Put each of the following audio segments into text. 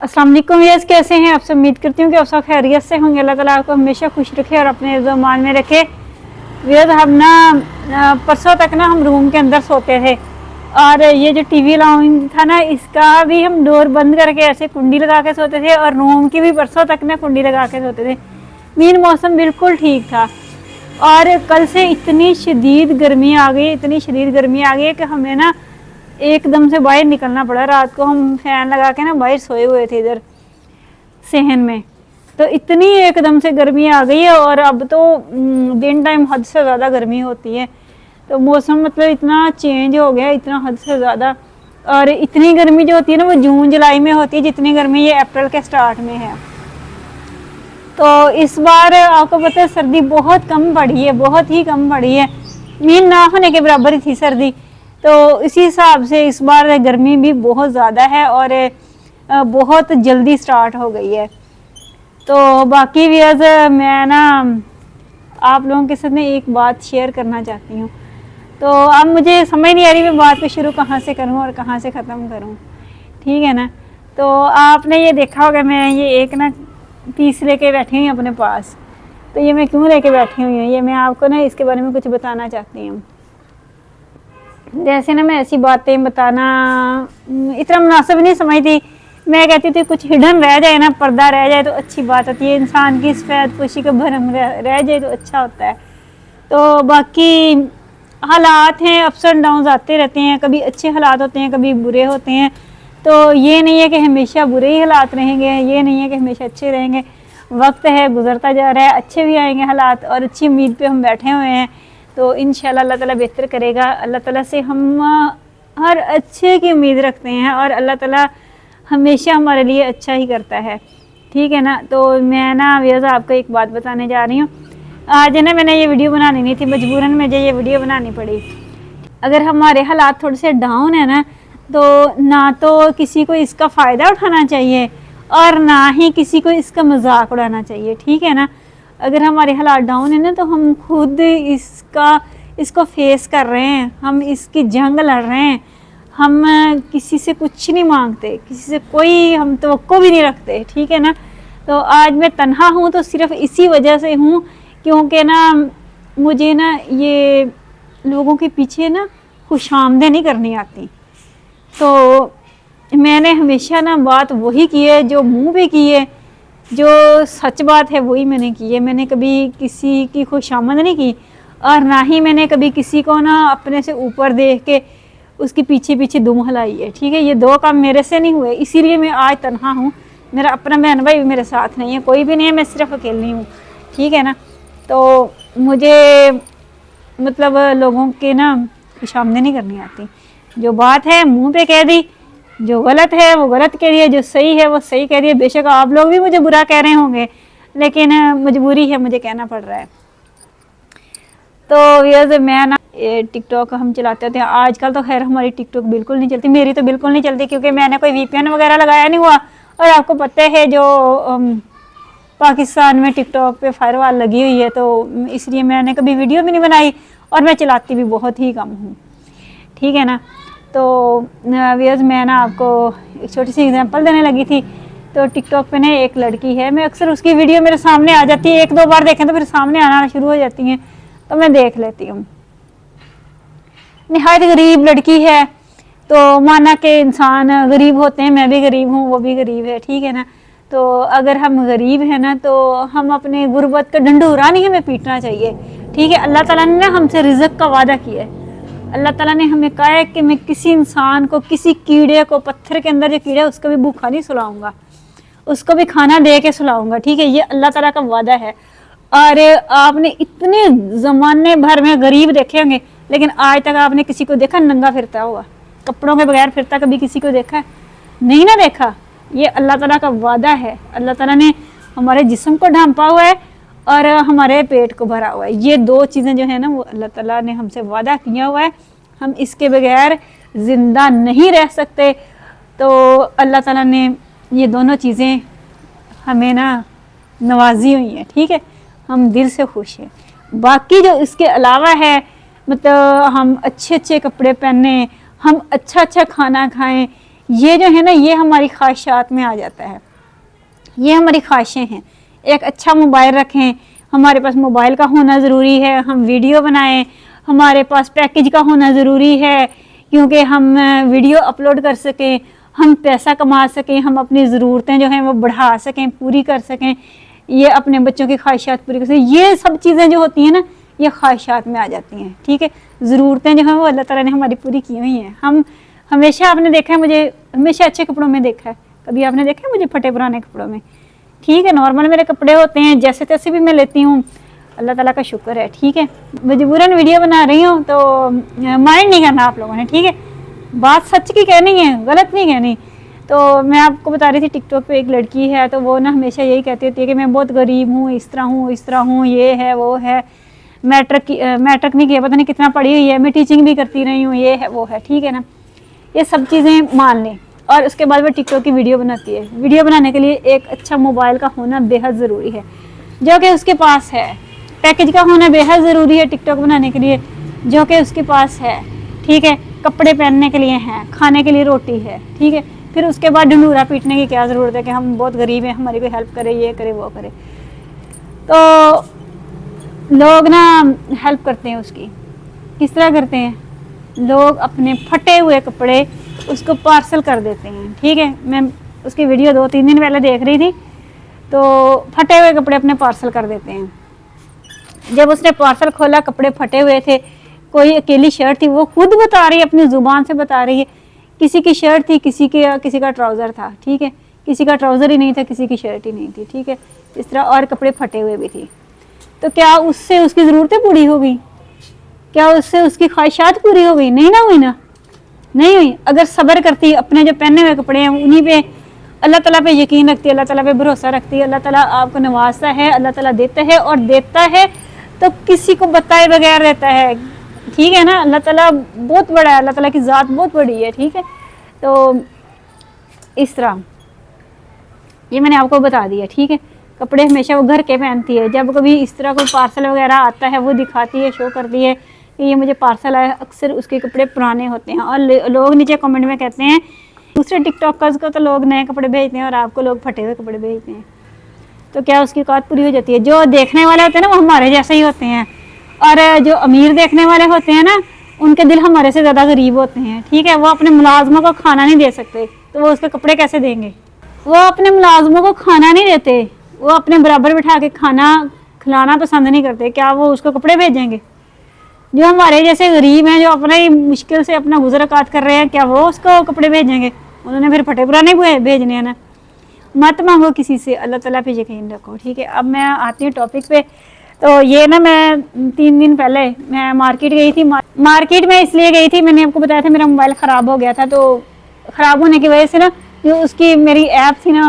अस्सलाम वालेकुम व्यूअर्स, कैसे हैं आप सब। उम्मीद करती हूँ कि आप सब खैरियत से होंगे। अल्लाह ताला आपको हमेशा खुश रखे और अपने ज़मान में रखे। व्यूअर्स, हम ना परसों तक ना हम रूम के अंदर सोते थे और ये जो टीवी लाउंज था ना, इसका भी हम डोर बंद करके ऐसे कुंडी लगा के सोते थे और रूम की भी परसों तक ना कुंडी लगा के सोते थे। मीन मौसम बिल्कुल ठीक था और कल से इतनी शदीद गर्मी आ गई, इतनी शदीद गर्मी आ गई कि हमें ना एकदम से बाहर निकलना पड़ा। रात को हम फैन लगा के ना बाहर सोए हुए थे इधर सहन में, तो इतनी एकदम से गर्मी आ गई है। और अब तो दिन टाइम हद से ज़्यादा गर्मी होती है, तो मौसम मतलब इतना चेंज हो गया, इतना हद से ज़्यादा। और इतनी गर्मी जो होती है ना वो जून जुलाई में होती है, जितनी गर्मी ये अप्रैल के स्टार्ट में है। तो इस बार आपको पता है सर्दी बहुत कम पड़ी है, बहुत ही कम पड़ी है। मीन ना होने के बराबर ही थी सर्दी, तो इसी हिसाब से इस बार गर्मी भी बहुत ज़्यादा है और बहुत जल्दी स्टार्ट हो गई है। तो बाकी व्यूअर्स, मैं ना आप लोगों के साथ में एक बात शेयर करना चाहती हूँ। तो अब मुझे समझ नहीं आ रही मैं बात को शुरू कहाँ से करूँ और कहाँ से ख़त्म करूँ, ठीक है ना। तो आपने ये देखा होगा, मैं ये एक ना पीस लेके बैठी हुई अपने पास। तो ये मैं क्यों लेके बैठी हुई हूँ, ये मैं आपको ना इसके बारे में कुछ बताना चाहती हूँ। जैसे ना मैं ऐसी बातें बताना इतना मुनासिब नहीं समझती। मैं कहती थी कुछ हिडन रह जाए ना, पर्दा रह जाए तो अच्छी बात होती है, इंसान की सफ़ेद पोशी का भरम रह जाए तो अच्छा होता है। तो बाकी हालात हैं, अप्स एंड डाउन्स आते रहते हैं, कभी अच्छे हालात होते हैं, कभी बुरे होते हैं। तो ये नहीं है कि हमेशा बुरे ही हालात रहेंगे, ये नहीं है कि हमेशा अच्छे रहेंगे। वक्त है, गुजरता जा रहा है, अच्छे भी आएंगे हालात और अच्छी उम्मीद पे हम बैठे हुए हैं। तो इंशाल्लाह अल्लाह ताला बेहतर करेगा। अल्लाह ताला से हम हर अच्छे की उम्मीद रखते हैं और अल्लाह ताला हमेशा हमारे लिए अच्छा ही करता है, ठीक है ना। तो मैं ना व्यूअर्स आपको एक बात बताने जा रही हूँ। आज ना मैंने ये वीडियो बनानी नहीं थी, मजबूरन मुझे ये वीडियो बनानी पड़ी। अगर हमारे हालात थोड़े से डाउन है ना, तो ना तो किसी को इसका फ़ायदा उठाना चाहिए और ना ही किसी को इसका मजाक उड़ाना चाहिए, ठीक है ना। अगर हमारे हालात डाउन है ना, तो हम खुद इसको फेस कर रहे हैं, हम इसकी जंग लड़ रहे हैं। हम किसी से कुछ नहीं मांगते, किसी से कोई हम तवक्को भी नहीं रखते, ठीक है ना। तो आज मैं तन्हा हूँ तो सिर्फ इसी वजह से हूँ क्योंकि ना मुझे ना ये लोगों के पीछे ना खुशामदें नहीं करनी आती। तो मैंने हमेशा ना बात वही की है जो मुँह पे की है, जो सच बात है वही मैंने की है। मैंने कभी किसी की खुशामद नहीं की और ना ही मैंने कभी किसी को ना अपने से ऊपर देख के उसके पीछे पीछे दुम हिलाई है, ठीक है। ये दो काम मेरे से नहीं हुए, इसीलिए मैं आज तन्हा हूँ। मेरा अपना बहन भाई भी मेरे साथ नहीं है, कोई भी नहीं है, मैं सिर्फ अकेली हूँ, ठीक है ना। तो मुझे मतलब लोगों के ना खुशामदें नहीं करनी आती। जो बात है मुँह पे कह दी, जो गलत है वो गलत कह रही है, जो सही है वो सही कह रही है। बेशक आप लोग भी मुझे बुरा कह रहे होंगे, लेकिन मजबूरी है, मुझे कहना पड़ रहा है। तो ये मैं ना टिकटॉक हम चलाते थे। आजकल तो खैर हमारी टिकटॉक बिल्कुल नहीं चलती, मेरी तो बिल्कुल नहीं चलती क्योंकि मैंने कोई वीपीएन वगैरह लगाया नहीं हुआ। और आपको पता है जो पाकिस्तान में टिकटॉक पे फायरवाल लगी हुई है, तो इसलिए मैंने कभी वीडियो भी नहीं बनाई और मैं चलाती भी बहुत ही कम हूँ, ठीक है ना। तो व्यूअर्स, मैं ना आपको एक छोटी सी एग्जांपल देने लगी थी। तो टिकटॉक पे ना एक लड़की है, मैं अक्सर उसकी वीडियो मेरे सामने आ जाती है, एक दो बार देखें तो फिर सामने आना शुरू हो जाती हैं, तो मैं देख लेती हूँ। निहायत गरीब लड़की है, तो माना कि इंसान गरीब होते हैं, मैं भी गरीब हूँ, वो भी गरीब है, ठीक है ना। तो अगर हम गरीब हैं ना, तो हम अपने गुर्बत का ढंढूरा नहीं हमें पीटना चाहिए, ठीक है। अल्लाह ताला ने ना हमसे रिज़्क़ का वादा किया है। अल्लाह ताला ने हमें कहा है कि मैं किसी इंसान को, किसी कीड़े को, पत्थर के अंदर जो कीड़ा है उसको भी भूखा नहीं सुलाऊंगा, उसको भी खाना दे के सुलाऊंगा, ठीक है। ये अल्लाह ताला का वादा है। और आपने इतने ज़माने भर में गरीब देखे होंगे, लेकिन आज तक आपने किसी को देखा नंगा फिरता हुआ, कपड़ों के बगैर फिरता कभी किसी को देखा है? नहीं ना देखा। ये अल्लाह ताला का वादा है। अल्लाह ताला ने हमारे जिस्म को ढांपा हुआ है और हमारे पेट को भरा हुआ है। ये दो चीज़ें जो है ना, वो अल्लाह ताला ने हमसे वादा किया हुआ है, हम इसके बगैर ज़िंदा नहीं रह सकते। तो अल्लाह ताला ने ये दोनों चीज़ें हमें ना नवाजी हुई हैं, ठीक है। हम दिल से खुश हैं। बाकी जो इसके अलावा है, मतलब हम अच्छे अच्छे कपड़े पहने, हम अच्छा अच्छा खाना खाएं, ये जो है ना, ये हमारी ख्वाहिशात में आ जाता है, ये हमारी ख्वाहिशें हैं। एक अच्छा मोबाइल रखें, हमारे पास मोबाइल का होना ज़रूरी है, हम वीडियो बनाएं, हमारे पास पैकेज का होना ज़रूरी है क्योंकि हम वीडियो अपलोड कर सकें, हम पैसा कमा सकें, हम अपनी ज़रूरतें जो हैं वो बढ़ा सकें, पूरी कर सकें, ये अपने बच्चों की ख्वाहिशात पूरी कर सकें। ये सब चीज़ें जो होती हैं ना, ये ख्वाहिशात में आ जाती हैं, ठीक है। ज़रूरतें जो हैं वो अल्लाह ताला ने हमारी पूरी की हुई हैं। हम हमेशा, आपने देखा है मुझे हमेशा अच्छे कपड़ों में देखा है, कभी आपने देखा है मुझे फटे पुराने कपड़ों में? ठीक है, नॉर्मल मेरे कपड़े होते हैं, जैसे तैसे भी मैं लेती हूँ, अल्लाह ताला का शुक्र है, ठीक है। मजबूरन वीडियो बना रही हूँ तो माइंड नहीं करना आप लोगों ने, ठीक है। बात सच की कहनी है, गलत नहीं कहनी। तो मैं आपको बता रही थी, टिकटॉक पे एक लड़की है, तो वो ना हमेशा यही कहती होती है कि मैं बहुत गरीब हूँ, इस तरह हूँ, ये है वो है, मैट्रिक नहीं किया, पता नहीं कितना पढ़ी हुई है, मैं टीचिंग भी करती रही हूँ, ये है वो है, ठीक है ना। ये सब चीज़ें मान लें, और उसके बाद वो टिकटॉक की वीडियो बनाती है। वीडियो बनाने के लिए एक अच्छा मोबाइल का होना बेहद ज़रूरी है, जो कि उसके पास है। पैकेज का होना बेहद ज़रूरी है टिकटॉक बनाने के लिए, जो कि उसके पास है, ठीक है। कपड़े पहनने के लिए हैं, खाने के लिए रोटी है, ठीक है। फिर उसके बाद ढंढूरा पीटने की क्या ज़रूरत है कि हम बहुत गरीब हैं, हमारी कोई हेल्प करे, ये करे वो करे। तो लोग ना हेल्प करते हैं उसकी, किस तरह करते हैं? लोग अपने फटे हुए कपड़े उसको पार्सल कर देते हैं, ठीक है। मैं उसकी वीडियो 2-3 दिन पहले देख रही थी, तो फटे हुए कपड़े अपने पार्सल कर देते हैं। जब उसने पार्सल खोला, कपड़े फटे हुए थे, कोई अकेली शर्ट थी, वो खुद बता रही है, अपनी ज़ुबान से बता रही है, किसी की शर्ट थी, किसी का ट्राउज़र था, ठीक है। किसी का ट्राउज़र ही नहीं था, किसी की शर्ट ही नहीं थी, ठीक है। इस तरह और कपड़े फटे हुए भी थी। तो क्या उससे उसकी ज़रूरतें पूरी हो गई? क्या उससे उसकी ख्वाहिशात पूरी हो गई? नहीं ना हुई ना, नहीं हुई। अगर सब्र करती, अपने जो पहने हुए कपड़े हैं उन्हीं पे, अल्लाह ताला पे यकीन रखती, अल्लाह ताला पे भरोसा रखती, अल्लाह ताला आपको नवाजता है, अल्लाह ताला देता है, और देता है तो किसी को बताए बगैर देता है, ठीक है ना। अल्लाह ताला बहुत बड़ा है, अल्लाह ताला की ज़ात बहुत बड़ी है, ठीक है। तो इस तरह ये मैंने आपको बता दिया, ठीक है। कपड़े हमेशा वो घर के पहनती है, जब कभी इस तरह कोई पार्सल वगैरह आता है वो दिखाती है, शो करती है कि ये मुझे पार्सल आया। अक्सर उसके कपड़े पुराने होते हैं, और लोग नीचे कमेंट में कहते हैं, दूसरे टिकटॉकर्स को तो लोग नए कपड़े भेजते हैं और आपको लोग फटे हुए कपड़े भेजते हैं। तो क्या उसकी औकात पूरी हो जाती है? जो देखने वाले होते हैं ना, वो हमारे जैसे ही होते हैं, और जो अमीर देखने वाले होते हैं ना, उनके दिल हमारे से ज़्यादा गरीब होते हैं, ठीक है। वो अपने मुलाजमों को खाना नहीं दे सकते, तो वो उसके कपड़े कैसे देंगे? वो अपने मुलाजमों को खाना नहीं देते, वो अपने बराबर बिठा के खाना खिलाना पसंद नहीं करते, क्या वो उसको कपड़े भेजेंगे? जो हमारे जैसे गरीब हैं, जो अपना ही मुश्किल से अपना गुजरकात कर रहे हैं, क्या वो उसको कपड़े भेजेंगे? उन्होंने फिर फटे पुराने भेजने हैं ना। मत मांगो किसी से, अल्लाह ताला पे यकीन रखो, ठीक है। अब मैं आती हूँ टॉपिक पे। तो ये ना, मैं 3 दिन पहले मैं मार्केट गई थी। मार्केट में इसलिए गई थी, मैंने आपको बताया था मेरा मोबाइल ख़राब हो गया था, तो ख़राब होने की वजह से ना, जो उसकी मेरी ऐप थी ना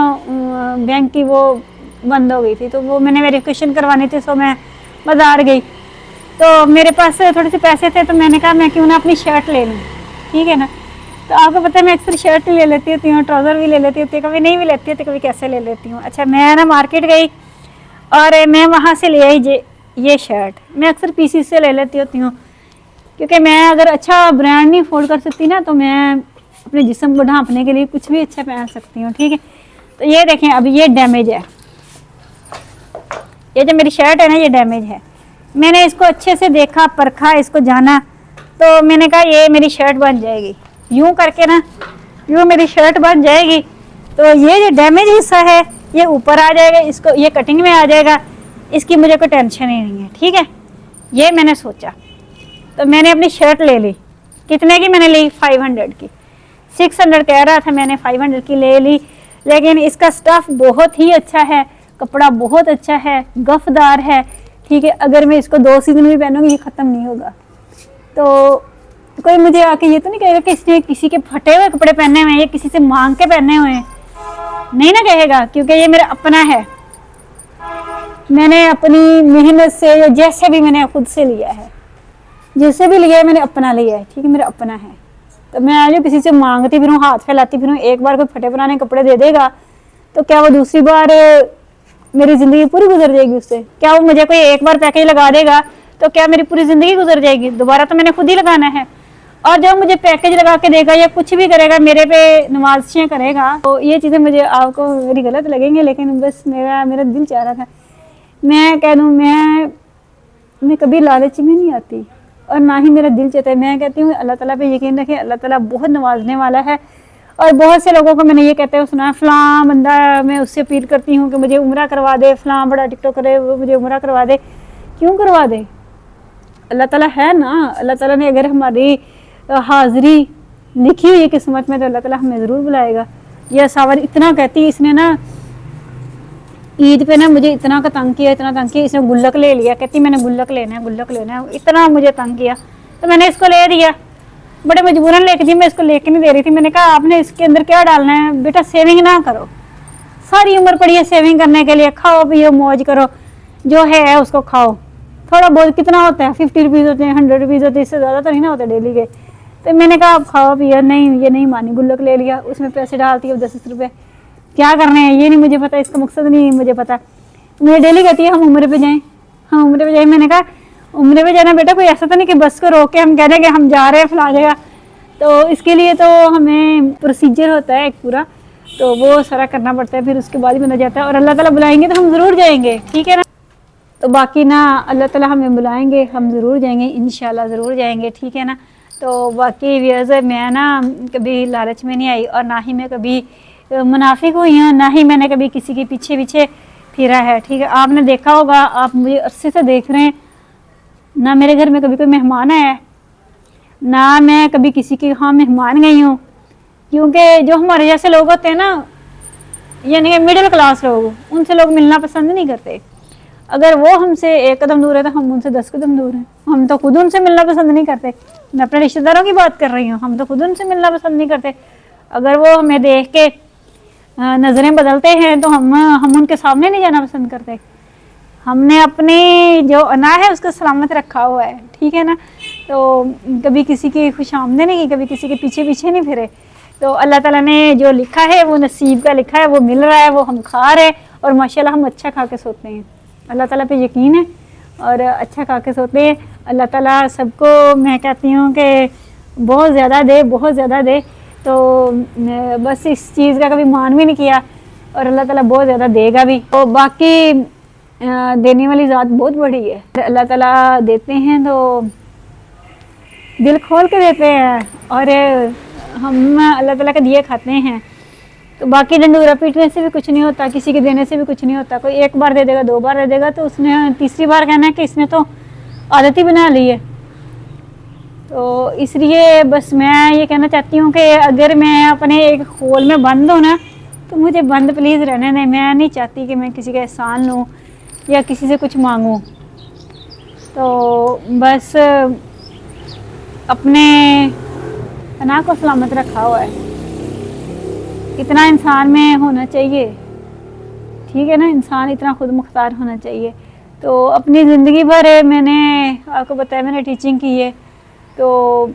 बैंक की, वो बंद हो गई थी। तो वो मैंने वेरिफिकेशन करवानी थी, सो मैं बाज़ार गई। तो मेरे पास थोड़े से पैसे थे, तो मैंने कहा मैं क्यों ना अपनी शर्ट ले लूँ, ठीक है ना। तो आपको पता है मैं अक्सर शर्ट ले लेती होती हूँ, ट्राउज़र भी ले लेती होती हूँ, कभी नहीं भी लेती होती, कभी कैसे ले लेती हूँ। अच्छा, मैं ना मार्केट गई और मैं वहाँ से ले आई ये शर्ट। मैं अक्सर पीसी से ले लेती होती हूँ, क्योंकि मैं अगर अच्छा ब्रांड नहीं अफोर्ड कर सकती ना, तो मैं अपने जिस्म को ढांपने के लिए कुछ भी अच्छा पहन सकती हूँ, ठीक है। तो ये देखें, अब ये डैमेज है, ये जो मेरी शर्ट है ना, ये डैमेज है। मैंने इसको अच्छे से देखा, परखा, इसको जाना, तो मैंने कहा ये मेरी शर्ट बन जाएगी, यूं करके ना, यूं मेरी शर्ट बन जाएगी। तो ये जो डैमेज हिस्सा है ये ऊपर आ जाएगा, इसको ये कटिंग में आ जाएगा, इसकी मुझे कोई टेंशन ही नहीं है, ठीक है। ये मैंने सोचा, तो मैंने अपनी शर्ट ले ली। कितने की मैंने ली? 500 की। 600 कह रहा था, मैंने 500 की ले ली। लेकिन इसका स्टफ़ बहुत ही अच्छा है, कपड़ा बहुत अच्छा है, गफदार है, ठीक है। अगर मैं इसको 2 सीजन भी पहनूंगी ये ख़त्म नहीं होगा। तो कोई मुझे आके ये तो नहीं कहेगा कि इसने किसी के फटे हुए कपड़े पहने हुए हैं, ये किसी से मांग के पहने हुए हैं, नहीं ना कहेगा, क्योंकि ये मेरा अपना है। मैंने अपनी मेहनत से, जैसे भी मैंने खुद से लिया है, जैसे भी लिया है मैंने अपना लिया है, ठीक है, मेरा अपना है। तो मैं आज किसी से मांगती फिरूँ, हाथ फैलाती फिरूँ, एक बार कोई फटे पुराने कपड़े दे देगा तो क्या वो दूसरी बार मेरी ज़िंदगी पूरी गुजर जाएगी उससे? क्या वो मुझे कोई एक बार पैकेज लगा देगा तो क्या मेरी पूरी ज़िंदगी गुजर जाएगी? दोबारा तो मैंने खुद ही लगाना है। और जब मुझे पैकेज लगा के देगा या कुछ भी करेगा, मेरे पे नवाजिशें करेगा, तो ये चीज़ें मुझे आपको मेरी गलत लगेंगी, लेकिन बस मेरा दिल चाह रहा था। मैं कह दूँ, मैं कभी लालच में नहीं आती और ना ही मेरा दिल चाहता है। मैं कहती हूँ अल्लाह ताला पे यकीन रखें, अल्लाह ताला बहुत नवाजने वाला है। और बहुत से लोगों को मैंने ये कहते हुए सुना है, फ़लाँ बंदा, मैं उससे अपील करती हूँ कि मुझे उम्रा करवा दे, फ़लाँ बड़ा टिकटॉक करे वो मुझे उम्रा करवा दे। क्यों करवा दे? अल्लाह ताला है ना। अल्लाह ताला ने अगर हमारी हाज़िरी लिखी हुई है किस्मत में, तो अल्लाह ताला हमें ज़रूर बुलाएगा। यह सावर इतना कहती, इसने ना ईद पे ना मुझे इतना का तंग किया, इतना तंग किया। इसने गुल्लक ले लिया, कहती मैंने गुल्लक लेना है, गुल्लक लेना है, इतना मुझे तंग किया। तो मैंने इसको ले दिया, बड़े मजबूरन लेके दी। मैं इसको लेके नहीं दे रही थी। मैंने कहा आपने इसके अंदर क्या डालना है बेटा, सेविंग ना करो, सारी उम्र पड़ी है सेविंग करने के लिए, खाओ पियो मौज करो, जो है उसको खाओ। थोड़ा बहुत कितना होता है, 50 रुपीज़ होते हैं, 100 रुपीज़ होते हैं, इससे ज़्यादा तो नहीं ना होते डेली के। तो मैंने कहा आप खाओ पियो। नहीं, ये नहीं मानी, गुल्लक ले लिया, उसमें पैसे डालती है 10 रुपये। क्या करने हैं ये नहीं मुझे पता, इसका मकसद नहीं मुझे पता। मुझे डेली कहती है हम उम्र पे जाएं, हम उम्र पे जाएं। मैंने कहा उम्र पे जाना बेटा कोई ऐसा तो नहीं कि बस को रोक के हम कह दें कि हम जा रहे हैं फला जगह। तो इसके लिए तो हमें प्रोसीजर होता है एक पूरा, तो वो सारा करना पड़ता है, फिर उसके बाद ही बंदा जाता है। और अल्लाह ताला बुलाएंगे तो हम ज़रूर जाएंगे, ठीक है ना। तो बाकी ना अल्लाह ताला हमें बुलाएंगे, हम ज़रूर जाएंगे, इंशाल्लाह ज़रूर जाएंगे, ठीक है ना। तो बाकी व्यूअर्स, मैं ना कभी लालच में नहीं आई और ना ही मैं कभी मुनाफिक हुई हूँ, ना ही मैंने कभी किसी के पीछे पीछे फिरा है, ठीक है। आपने देखा होगा, आप मुझे अरसे से देख रहे हैं ना, मेरे घर में कभी कोई मेहमान आया है, ना मैं कभी किसी के यहाँ मेहमान गई हूँ। क्योंकि जो हमारे जैसे लोग होते हैं ना, यानी कि मिडिल क्लास लोग, उनसे लोग मिलना पसंद नहीं करते। अगर वो हमसे 1 कदम दूर है तो हम उनसे 10 कदम दूर हैं। हम तो खुद उनसे मिलना पसंद नहीं करते। मैं अपने रिश्तेदारों की बात कर रही हूँ, हम तो खुद उनसे मिलना पसंद नहीं करते। अगर वो हमें देख के नज़रें बदलते हैं तो हम उनके सामने नहीं जाना पसंद करते। हमने अपनी जो अना है उसको सलामत रखा हुआ है, ठीक है ना। तो कभी किसी की खुशामदीद नहीं की, कभी किसी के पीछे पीछे नहीं फिरे। तो अल्लाह ताला ने जो लिखा है वो नसीब का लिखा है, वो मिल रहा है, वो हम खा रहे हैं और माशाल्लाह हम अच्छा खा के सोते हैं। अल्लाह ताला पे यकीन है और अच्छा खा के सोते हैं। अल्लाह ताला सबको, मैं कहती हूँ कि बहुत ज़्यादा दे, बहुत ज़्यादा दे। तो बस इस चीज़ का कभी मान भी नहीं किया और अल्लाह ताला बहुत ज़्यादा देगा भी। तो बाकी देने वाली ज़ात बहुत बड़ी है। अल्लाह ताला देते हैं तो दिल खोल के देते हैं और हम अल्लाह ताला का दिए खाते हैं। तो बाकी डंडूरा पीटने से भी कुछ नहीं होता, किसी के देने से भी कुछ नहीं होता। कोई 1 बार दे देगा, 2 बार दे देगा, तो उसने तीसरी बार कहना है कि इसने तो आदत ही बना ली है। तो इसलिए बस मैं ये कहना चाहती हूँ कि अगर मैं अपने एक होल में बंद हूँ ना, तो मुझे बंद प्लीज़ रहने दें। मैं नहीं चाहती कि मैं किसी का एहसान लूँ या किसी से कुछ मांगूँ। तो बस अपने पनाह को सलामत रखा हुआ है, इतना इंसान में होना चाहिए, ठीक है ना। इंसान इतना खुद मुख्तार होना चाहिए। तो अपनी ज़िंदगी भर मैंने आपको बताया, मैंने टीचिंग की है, तो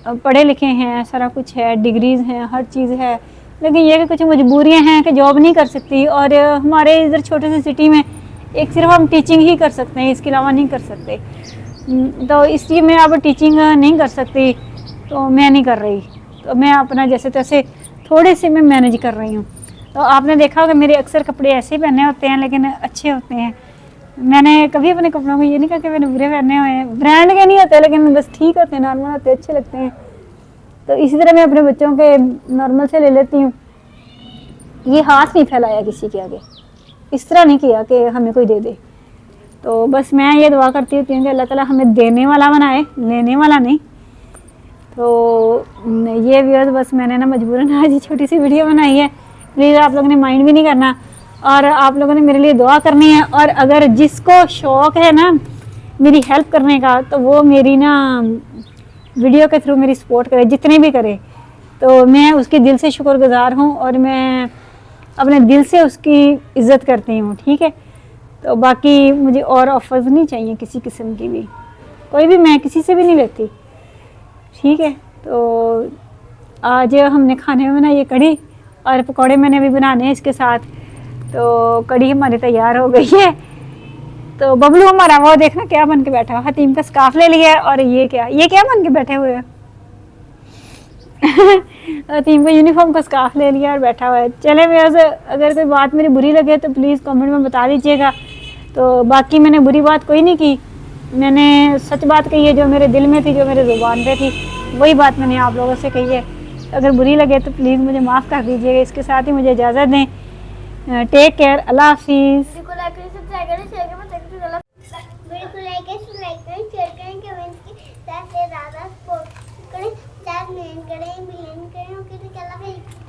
पढ़े लिखे हैं, सारा कुछ है, डिग्रीज़ हैं, हर चीज़ है। लेकिन ये कि कुछ मजबूरियां हैं कि जॉब नहीं कर सकती। और हमारे इधर छोटे से सिटी में एक सिर्फ हम टीचिंग ही कर सकते हैं, इसके अलावा नहीं कर सकते। तो इसलिए मैं अब टीचिंग नहीं कर सकती, तो मैं नहीं कर रही। तो मैं अपना जैसे तैसे थोड़े से मैं मैनेज कर रही हूँ। तो आपने देखा होगा मेरे अक्सर कपड़े ऐसे पहने होते हैं, लेकिन अच्छे होते हैं। मैंने कभी अपने कपड़ों को ये नहीं कहा कि मैंने बुरे पहने हुए हैं। ब्रांड के नहीं होते, लेकिन बस ठीक होते हैं, नॉर्मल होते हैं, अच्छे लगते हैं। तो इसी तरह मैं अपने बच्चों के नॉर्मल से ले लेती हूँ। ये हाथ नहीं फैलाया किसी के आगे, इस तरह नहीं किया कि हमें कोई दे दे। तो बस मैं ये दुआ करती हूँ कि अल्लाह ताला हमें देने वाला बनाए, लेने वाला नहीं। तो ये व्यूअर्स, बस मैंने ना मजबूरन आज छोटी सी वीडियो बनाई है। प्लीज़ आप लोगों ने माइंड भी नहीं करना और आप लोगों ने मेरे लिए दुआ करनी है। और अगर जिसको शौक़ है ना मेरी हेल्प करने का, तो वो मेरी ना वीडियो के थ्रू मेरी सपोर्ट करे, जितने भी करे। तो मैं उसके दिल से शुक्रगुजार हूँ और मैं अपने दिल से उसकी इज़्ज़त करती हूँ, ठीक है। तो बाकी मुझे और ऑफर्स नहीं चाहिए किसी किस्म की भी, कोई भी, मैं किसी से भी नहीं लेती, ठीक है। तो आज हमने खाने में बनाई है कढ़ी और पकौड़े मैंने भी बनाने हैं इसके साथ। तो कढ़ी हमारी तैयार हो गई है। तो बबलू हमारा वो देखना क्या बन के बैठा हुआ, हतीम का स्कार्फ ले लिया है, और ये क्या बन के बैठे हुए हैं। हतीम का यूनिफॉर्म का स्कार्फ ले लिया और बैठा हुआ है। चले मेरे से अगर कोई बात मेरी बुरी लगे तो प्लीज़ कमेंट में बता दीजिएगा। तो बाकी मैंने बुरी बात कोई नहीं की, मैंने सच बात कही है, जो मेरे दिल में थी, जो मेरे ज़ुबान पे थी, वही बात मैंने आप लोगों से कही है। अगर बुरी लगे तो प्लीज़ मुझे माफ़ कर दीजिएगा। इसके साथ ही मुझे इजाज़त दें। टेक केयर, अल्लाह हाफिज़। वीडियो को लाइक करें, सब्सक्राइब करें, शेयर करें, वीडियो को लाइक करें, सब्सक्राइब करें, शेयर करें, कमेंट्स की ज़्यादा से ज़्यादा सपोर्ट करें, बिलियन करें, ओके, तो चला भाई।